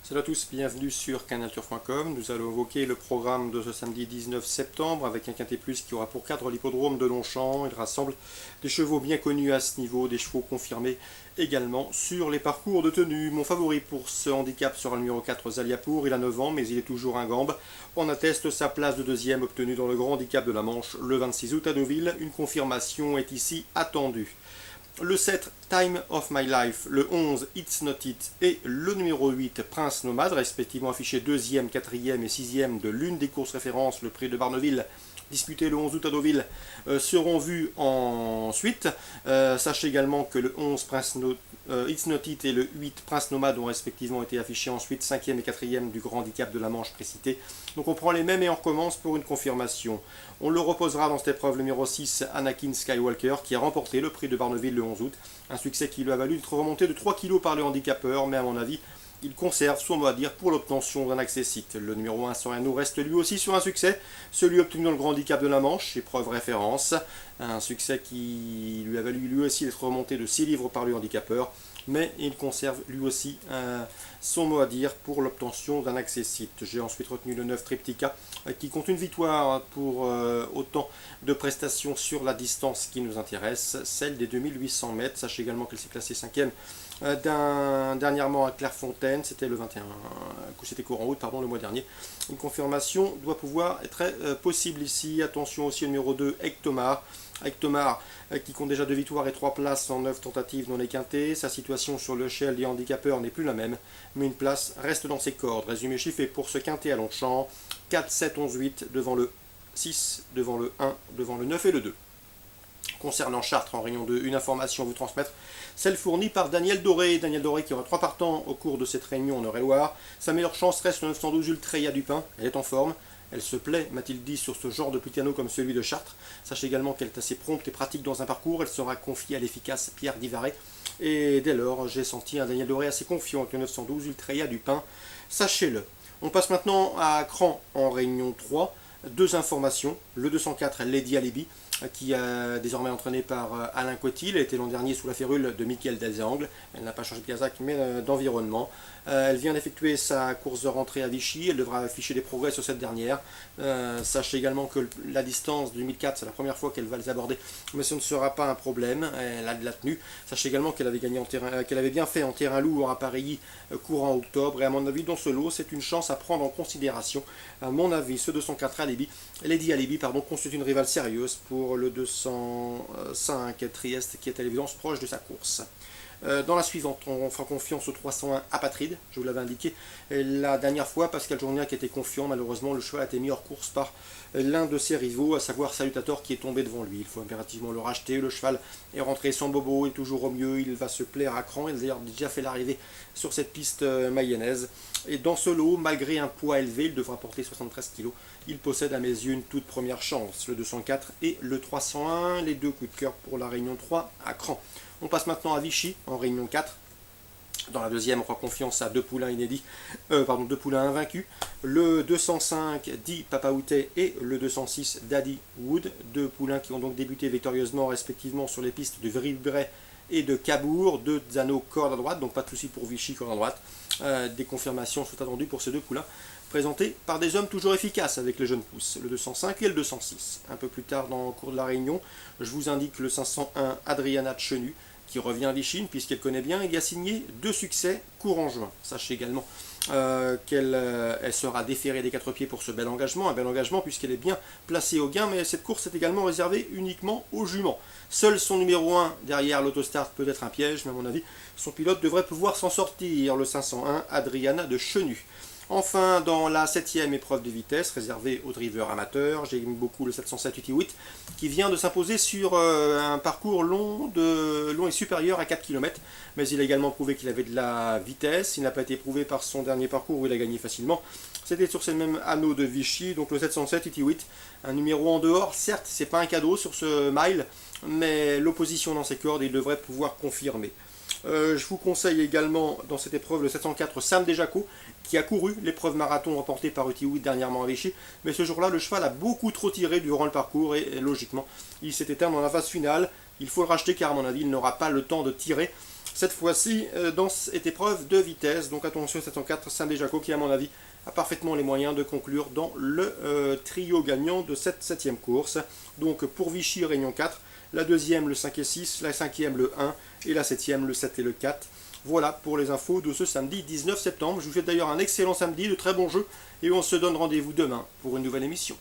Salut à tous, bienvenue sur canalturf.com. Nous allons évoquer le programme de ce samedi 19 septembre avec un quintet plus qui aura pour cadre l'hippodrome de Longchamp. Il rassemble des chevaux bien connus à ce niveau, des chevaux confirmés également sur les parcours de tenue. Mon favori pour ce handicap sera le numéro 4 Zaliapour. Il a 9 ans mais il est toujours un gambe. On atteste sa place de deuxième obtenue dans le grand handicap de la Manche le 26 août à Deauville. Une confirmation est ici attendue. Le 7 Time of My Life, le 11 It's Not It et le numéro 8 Prince Nomade, respectivement affichés 2e, 4e et 6e de l'une des courses références, le prix de Barneville, disputé le 11 août à Deauville, seront vus ensuite. Sachez également que le 11 It's Not It et le 8 Prince Nomade ont respectivement été affichés ensuite 5e et 4e du grand handicap de la Manche précité. Donc on prend les mêmes et on recommence pour une confirmation. On le reposera dans cette épreuve numéro 6, Anakin Skywalker, qui a remporté le prix de Barneville le 11 août. Un succès qui lui a valu d'être remonté de 3 kg par le handicapeur, mais à mon avis, il conserve son mot à dire pour l'obtention d'un accessite. Le numéro 1 Soriano reste lui aussi sur un succès, celui obtenu dans le grand handicap de la Manche, épreuve référence. Un succès qui lui a valu lui aussi d'être remonté de 6 livres par le handicapeur, mais il conserve lui aussi son mot à dire pour l'obtention d'un accessite. J'ai ensuite retenu le 9 Triptyka qui compte une victoire pour autant de prestations sur la distance qui nous intéresse, celle des 2800 mètres. Sachez également qu'elle s'est classée 5e dernièrement à Clairefontaine, c'était le 21, c'était courant août, pardon, le mois dernier. Une confirmation doit pouvoir être possible ici. Attention aussi au numéro 2, Hectomar. Hectomar qui compte déjà 2 victoires et 3 places en 9 tentatives dans les quintés. Sa situation sur l'échelle des handicapeurs n'est plus la même, mais une place reste dans ses cordes. Résumé chiffré pour ce quintet à Longchamp, 4, 7, 11, 8 devant le 6, devant le 1, devant le 9 et le 2. Concernant Chartres en Réunion 2, une information à vous transmettre, celle fournie par Daniel Doré. Daniel Doré qui aura 3 partants au cours de cette réunion en Eure-et-Loire. Sa meilleure chance reste le 912 Ultreya Dupin. Elle est en forme. Elle se plaît, m'a-t-il dit, sur ce genre de piano comme celui de Chartres. Sachez également qu'elle est assez prompte et pratique dans un parcours. Elle sera confiée à l'efficace Pierre Divaret. Et dès lors, j'ai senti un Daniel Doré assez confiant avec le 912 Ultreya Dupin. Sachez-le. On passe maintenant à Cran en Réunion 3. 2 informations. Le 204 Lady Alibi, qui est désormais entraîné par Alain Coty. Elle était l'an dernier sous la férule de Michael Delzangle. Elle n'a pas changé de casaque, mais d'environnement. Elle vient d'effectuer sa course de rentrée à Vichy. Elle devra afficher des progrès sur cette dernière. Sachez également que la distance de 2004, c'est la première fois qu'elle va les aborder, mais ce ne sera pas un problème. Elle a de la tenue. Sachez également qu'elle avait gagné qu'elle avait bien fait en terrain lourd à Paris courant octobre. Et à mon avis, dans ce lot, c'est une chance à prendre en considération. À mon avis, ce 204 Lady Alibi, constitue une rivale sérieuse pour le 205 Trieste, qui est à l'évidence proche de sa course. Dans la suivante, on fera confiance au 301 Apatride, je vous l'avais indiqué la dernière fois. Pascal Journiac était confiant, malheureusement le cheval a été mis hors course par l'un de ses rivaux, à savoir Salutator, qui est tombé devant lui. Il faut impérativement le racheter. Le cheval est rentré sans bobo, est toujours au mieux, il va se plaire à Cran. Il a d'ailleurs déjà fait l'arrivée sur cette piste mayonnaise. Et dans ce lot, malgré un poids élevé, il devra porter 73 kg. Il possède à mes yeux une toute première chance, le 204 et le 301, les 2 coups de cœur pour la Réunion 3 à Cran. On passe maintenant à Vichy, en Réunion 4. Dans la deuxième, on fera confiance à 2 poulains inédits, 2 poulains invaincus. Le 205, Di Papaouté, et le 206, Daddy Wood. 2 poulains qui ont donc débuté victorieusement, respectivement, sur les pistes de Vribray et de Cabourg. 2 Zano corde à droite, donc pas de souci pour Vichy, corde à droite. Des confirmations sont attendues pour ces 2 poulains, présentés par des hommes toujours efficaces avec les jeunes pousses, le 205 et le 206. Un peu plus tard dans le cours de la Réunion, je vous indique le 501 Adriana Chenu, qui revient à Vichy, puisqu'elle connaît bien et qui a signé 2 succès courant juin. Sachez également qu'elle sera déférée des 4 pieds pour ce bel engagement, un bel engagement puisqu'elle est bien placée au gain, mais cette course est également réservée uniquement aux juments. Seul son numéro 1 derrière l'autostart peut être un piège, mais à mon avis, son pilote devrait pouvoir s'en sortir, le 501 Adriana de Chenu. Enfin, dans la 7e épreuve de vitesse, réservée aux drivers amateurs, j'aime beaucoup le 707 UT8, qui vient de s'imposer sur un parcours long et supérieur à 4 km. Mais il a également prouvé qu'il avait de la vitesse. Il n'a pas été prouvé par son dernier parcours où il a gagné facilement. C'était sur ce même anneau de Vichy, donc le 707 UT8, un numéro en dehors. Certes, c'est pas un cadeau sur ce mile, mais l'opposition dans ses cordes, il devrait pouvoir confirmer. Je vous conseille également dans cette épreuve le 704 Sam Dejaco, qui a couru l'épreuve marathon remportée par UT8 dernièrement à Vichy, mais ce jour-là le cheval a beaucoup trop tiré durant le parcours et logiquement il s'est éteint dans la phase finale. Il faut le racheter car à mon avis il n'aura pas le temps de tirer. cette fois-ci dans cette épreuve de vitesse. Donc attention 704 Saint-Béjaco qui à mon avis a parfaitement les moyens de conclure dans le trio gagnant de cette 7e course. Donc pour Vichy, Réunion 4, la deuxième le 5 et 6, la cinquième le 1 et la septième le 7 et le 4. Voilà pour les infos de ce samedi 19 septembre. Je vous souhaite d'ailleurs un excellent samedi, de très bons jeux et on se donne rendez-vous demain pour une nouvelle émission.